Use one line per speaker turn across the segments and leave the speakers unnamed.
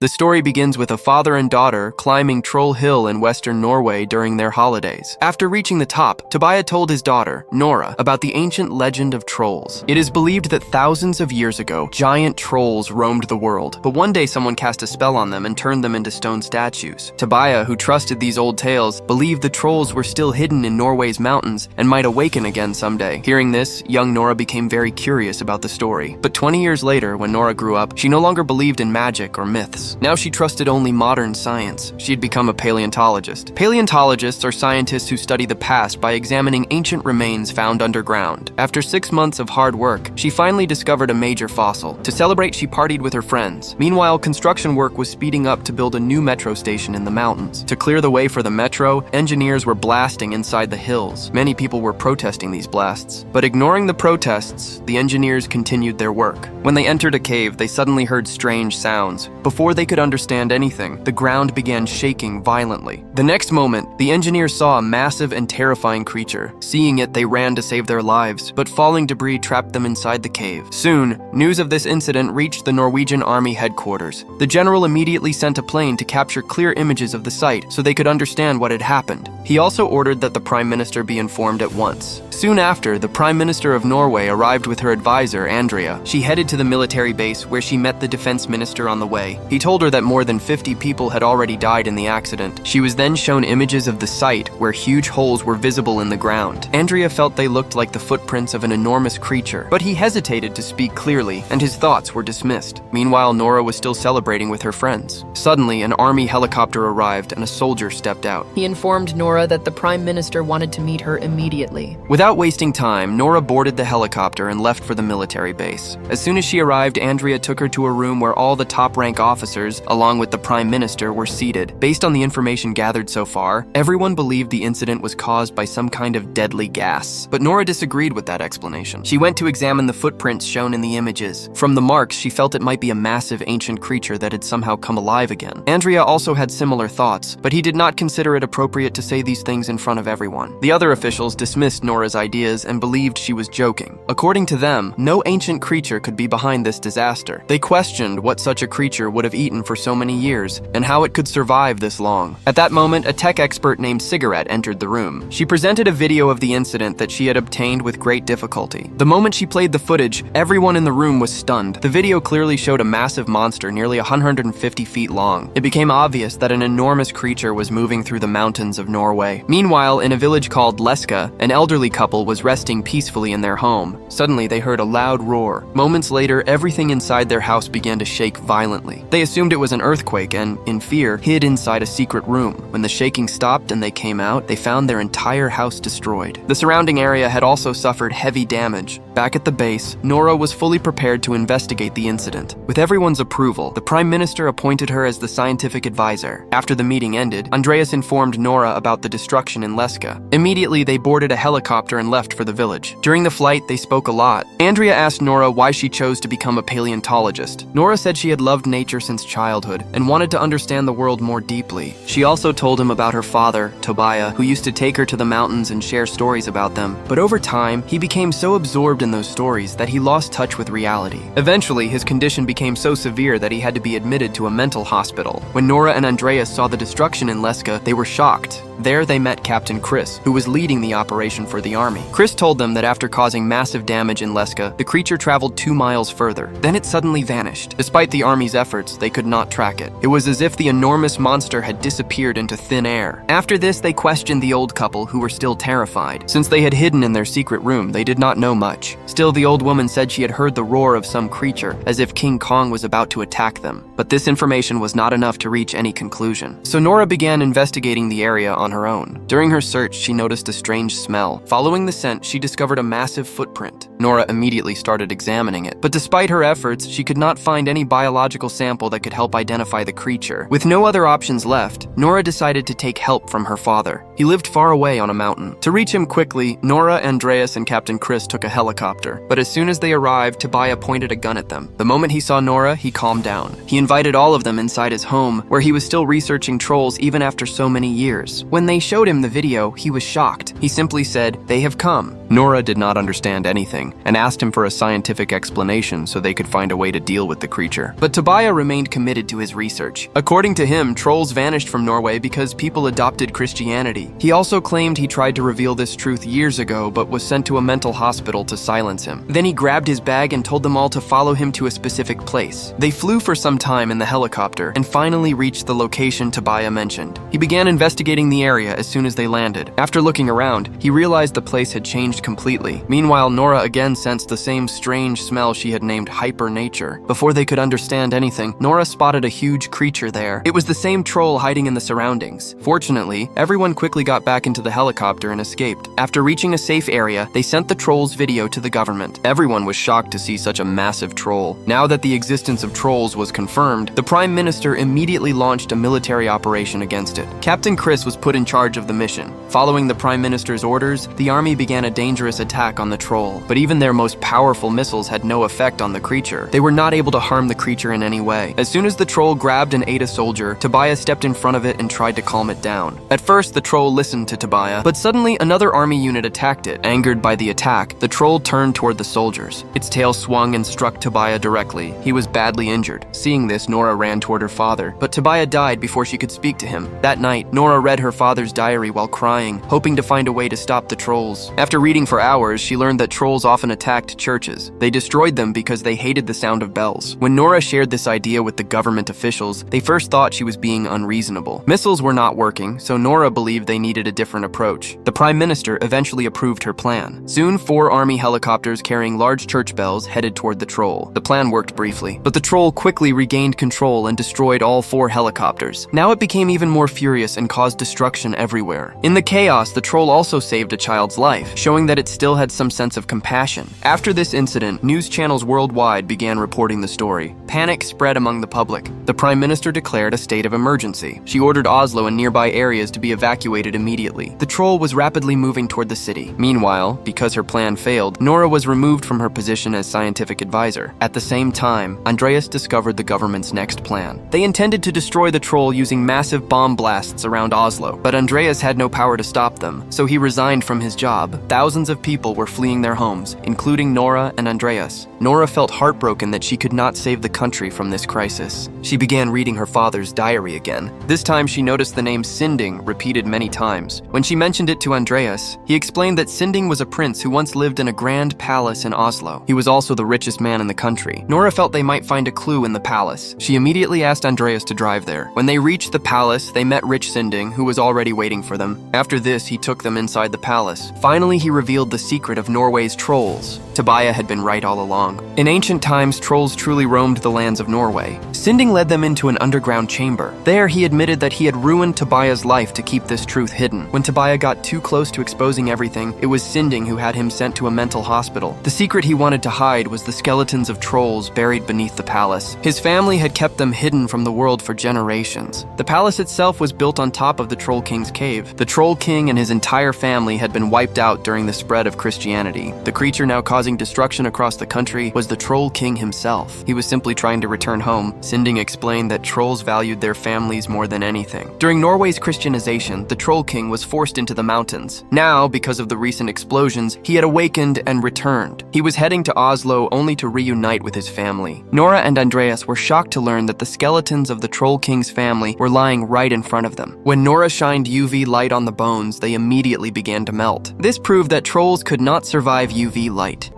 The story begins with a father and daughter climbing Troll Hill in western Norway during their holidays. After reaching the top, Tobias told his daughter, Nora, about the ancient legend of trolls. It is believed that thousands of years ago, giant trolls roamed the world, but one day someone cast a spell on them and turned them into stone statues. Tobias, who trusted these old tales, believed the trolls were still hidden in Norway's mountains and might awaken again someday. Hearing this, young Nora became very curious about the story. But 20 years later, when Nora grew up, she no longer believed in magic or myths. Now she trusted only modern science. She had become a paleontologist. Paleontologists are scientists who study the past by examining ancient remains found underground. After 6 months of hard work, she finally discovered a major fossil. To celebrate, she partied with her friends. Meanwhile, construction work was speeding up to build a new metro station in the mountains. To clear the way for the metro, engineers were blasting inside the hills. Many people were protesting these blasts. But ignoring the protests, the engineers continued their work. When they entered a cave, they suddenly heard strange sounds. Before they could understand anything, the ground began shaking violently. The next moment, the engineers saw a massive and terrifying creature. Seeing it, they ran to save their lives, but falling debris trapped them inside the cave. Soon, news of this incident reached the Norwegian Army headquarters. The general immediately sent a plane to capture clear images of the site so they could understand what had happened. He also ordered that the Prime Minister be informed at once. Soon after, the Prime Minister of Norway arrived with her advisor, Andrea. She headed to the military base where she met the defense minister on the way. He told her that more than 50 people had already died in the accident. She was then shown images of the site where huge holes were visible in the ground. Andrea felt they looked like the footprints of an enormous creature, but he hesitated to speak clearly, and his thoughts were dismissed. Meanwhile, Nora was still celebrating with her friends. Suddenly, an army helicopter arrived and a soldier stepped out.
He informed Nora that the Prime Minister wanted to meet her immediately.
Without wasting time, Nora boarded the helicopter and left for the military base. As soon as she arrived, Andrea took her to a room where all the top-rank officers, along with the Prime Minister, were seated. Based on the information gathered so far, everyone believed the incident was caused by some kind of deadly gas. But Nora disagreed with that explanation. She went to examine the footprints shown in the images. From the marks, she felt it might be a massive ancient creature that had somehow come alive again. Andrea also had similar thoughts, but he did not consider it appropriate to say these things in front of everyone. The other officials dismissed Nora's ideas and believed she was joking. According to them, no ancient creature could be behind this disaster. They questioned what such a creature would have eaten for so many years and how it could survive this long. At that moment, a tech expert named Cigarette entered the room. She presented a video of the incident that she had obtained with great difficulty. The moment she played the footage, everyone in the room was stunned. The video clearly showed a massive monster nearly 150 feet long. It became obvious that an enormous creature was moving through the mountains of Norway. Meanwhile, in a village called Leska, an elderly couple was resting peacefully in their home. Suddenly, they heard a loud roar. Moments later, everything inside their house began to shake violently. They assumed it was an earthquake and, in fear, hid inside a secret room. When the shaking stopped and they came out, they found their entire house destroyed. The surrounding area had also suffered heavy damage. Back at the base, Nora was fully prepared to investigate the incident. With everyone's approval, the Prime Minister appointed her as the scientific advisor. After the meeting ended, Andreas informed Nora about the destruction in Leska. Immediately, they boarded a helicopter and left for the village. During the flight, they spoke a lot. Andrea asked Nora why she chose to become a paleontologist. Nora said she had loved nature since childhood and wanted to understand the world more deeply. She also told him about her father, Tobias, who used to take her to the mountains and share stories about them. But over time, he became so absorbed in those stories that he lost touch with reality. Eventually, his condition became so severe that he had to be admitted to a mental hospital. When Nora and Andreas saw the destruction in Leska, they were shocked. There they met Captain Chris, who was leading the operation for the army. Chris told them that after causing massive damage in Leska, the creature traveled 2 miles further. Then it suddenly vanished. Despite the army's efforts, they could not track it. It was as if the enormous monster had disappeared into thin air. After this, they questioned the old couple, who were still terrified. Since they had hidden in their secret room, they did not know much. Still, the old woman said she had heard the roar of some creature, as if King Kong was about to attack them. But this information was not enough to reach any conclusion. So Nora began investigating the area on her own. During her search, she noticed a strange smell. Following the scent, she discovered a massive footprint. Nora immediately started examining it. But despite her efforts, she could not find any biological sample that could help identify the creature. With no other options left, Nora decided to take help from her father. He lived far away on a mountain. To reach him quickly, Nora, Andreas, and Captain Chris took a helicopter. But as soon as they arrived, Tobias pointed a gun at them. The moment he saw Nora, he calmed down. He invited all of them inside his home, where he was still researching trolls even after so many years. When they showed him the video, he was shocked. He simply said, "They have come." Nora did not understand anything and asked him for a scientific explanation so they could find a way to deal with the creature. But Tobiah remained committed to his research. According to him, trolls vanished from Norway because people adopted Christianity. He also claimed he tried to reveal this truth years ago but was sent to a mental hospital to silence him. Then he grabbed his bag and told them all to follow him to a specific place. They flew for some time in the helicopter and finally reached the location Tobiah mentioned. He began investigating the area as soon as they landed. After looking around, he realized the place had changed completely. Meanwhile, Nora again sensed the same strange smell she had named hypernature. Before they could understand anything, Nora spotted a huge creature there. It was the same troll hiding in the surroundings. Fortunately, everyone quickly got back into the helicopter and escaped. After reaching a safe area, they sent the troll's video to the government. Everyone was shocked to see such a massive troll. Now that the existence of trolls was confirmed, the Prime Minister immediately launched a military operation against it. Captain Chris was put in charge of the mission. Following the Prime Minister's orders, the army began a dangerous attack on the troll. But even their most powerful missiles had no effect on the creature. They were not able to harm the creature in any way. As soon as the troll grabbed and ate a soldier, Tobiah stepped in front of it and tried to calm it down. At first, the troll listened to Tobiah, but suddenly another army unit attacked it. Angered by the attack, the troll turned toward the soldiers. Its tail swung and struck Tobiah directly. He was badly injured. Seeing this, Nora ran toward her father, but Tobiah died before she could speak to him. That night, Nora read her father's diary while crying, hoping to find a way to stop the trolls. After reading for hours, she learned that trolls often attacked churches. They destroyed them because they hated the sound of bells. When Nora shared this idea with the government officials, they first thought she was being unreasonable. Missiles were not working, so Nora believed they needed a different approach. The Prime Minister eventually approved her plan. Soon, 4 army helicopters carrying large church bells headed toward the troll. The plan worked briefly, but the troll quickly regained control and destroyed all 4 helicopters. Now it became even more furious and caused destruction everywhere. In the chaos, the troll also saved a child's life, showing that it still had some sense of compassion. After this incident, news channels worldwide began reporting the story. Panic spread among the public. The Prime Minister declared a state of emergency. She ordered Oslo and nearby areas to be evacuated immediately. The troll was rapidly moving toward the city. Meanwhile, because her plan failed, Nora was removed from her position as scientific advisor. At the same time, Andreas discovered the government's next plan. They intended to destroy the troll using massive bomb blasts around Oslo, but Andreas had no power to stop them, so he resigned from his job. Thousands of people were fleeing their homes, including Nora and Andreas. Nora felt heartbroken that she could not save the country from this crisis. She began reading her father's diary again. This time she noticed the name Sinding repeated many times. When she mentioned it to Andreas, he explained that Sinding was a prince who once lived in a grand palace in Oslo. He was also the richest man in the country. Nora felt they might find a clue in the palace. She immediately asked Andreas to drive there. When they reached the palace, they met rich Sinding, who was already waiting for them. After this, he took them inside the palace. Finally, he revealed the secret of Norway's trolls. Tobiah had been right all along. In ancient times, trolls truly roamed the lands of Norway. Sinding led them into an underground chamber. There, he admitted that he had ruined Tobiah's life to keep this truth hidden. When Tobiah got too close to exposing everything, it was Sinding who had him sent to a mental hospital. The secret he wanted to hide was the skeletons of trolls buried beneath the palace. His family had kept them hidden from the world for generations. The palace itself was built on top of the Troll King's cave. The Troll King and his entire family had been wiped out during the spread of Christianity. The creature now causing destruction across the country was the Troll King himself. He was simply trying to return home. Sinding explained that trolls valued their families more than anything. During Norway's Christianization, the Troll King was forced into the mountains. Now, because of the recent explosions, he had awakened and returned. He was heading to Oslo only to reunite with his family. Nora and Andreas were shocked to learn that the skeletons of the Troll King's family were lying right in front of them. When Nora shined UV light on the bones, they immediately began to melt. This proved that trolls could not survive UV light.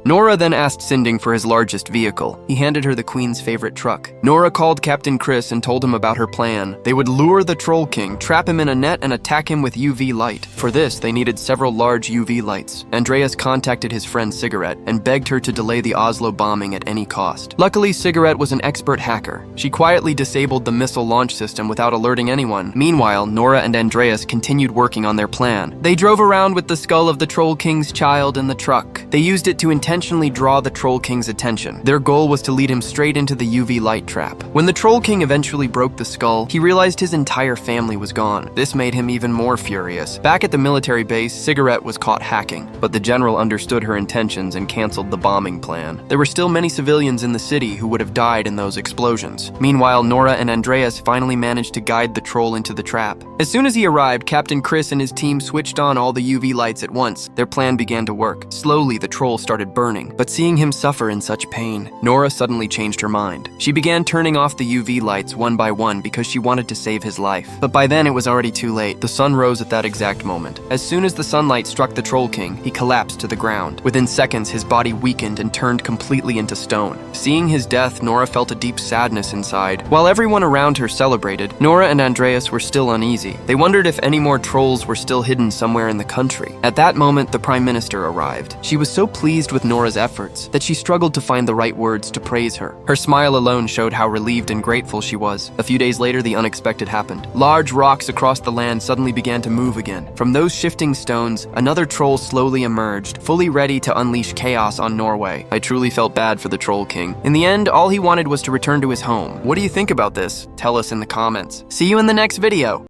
Nora then asked Sinding for his largest vehicle. He handed her the Queen's favorite truck. Nora called Captain Chris and told him about her plan. They would lure the Troll King, trap him in a net, and attack him with UV light. For this, they needed several large UV lights. Andreas contacted his friend Cigarette and begged her to delay the Oslo bombing at any cost. Luckily, Cigarette was an expert hacker. She quietly disabled the missile launch system without alerting anyone. Meanwhile, Nora and Andreas continued working on their plan. They drove around with the skull of the Troll King's child in the truck. They used it to intentionally draw the Troll King's attention. Their goal was to lead him straight into the UV light trap. When the Troll King eventually broke the skull, he realized his entire family was gone. This made him even more furious. Back at the military base, Cigarette was caught hacking, but the general understood her intentions and canceled the bombing plan. There were still many civilians in the city who would have died in those explosions. Meanwhile, Nora and Andreas finally managed to guide the troll into the trap. As soon as he arrived, Captain Chris and his team switched on all the UV lights at once. Their plan began to work. Slowly, the troll started burning, but seeing him suffer in such pain, Nora suddenly changed her mind. She began turning off the UV lights one by one because she wanted to save his life. But by then, it was already too late. The sun rose at that exact moment. As soon as the sunlight struck the Troll King, he collapsed to the ground. Within seconds, his body weakened and turned completely into stone. Seeing his death, Nora felt a deep sadness inside. While everyone around her celebrated, Nora and Andreas were still uneasy. They wondered if any more trolls were still hidden somewhere in the country. At that moment, the Prime Minister arrived. She was so pleased with Nora's efforts that she struggled to find the right words to praise her. Her smile alone showed how relieved and grateful she was. A few days later, the unexpected happened. Large rocks across the land suddenly began to move again. From those shifting stones, another troll slowly emerged, fully ready to unleash chaos on Norway. I truly felt bad for the Troll King. In the end, all he wanted was to return to his home. What do you think about this? Tell us in the comments. See you in the next video.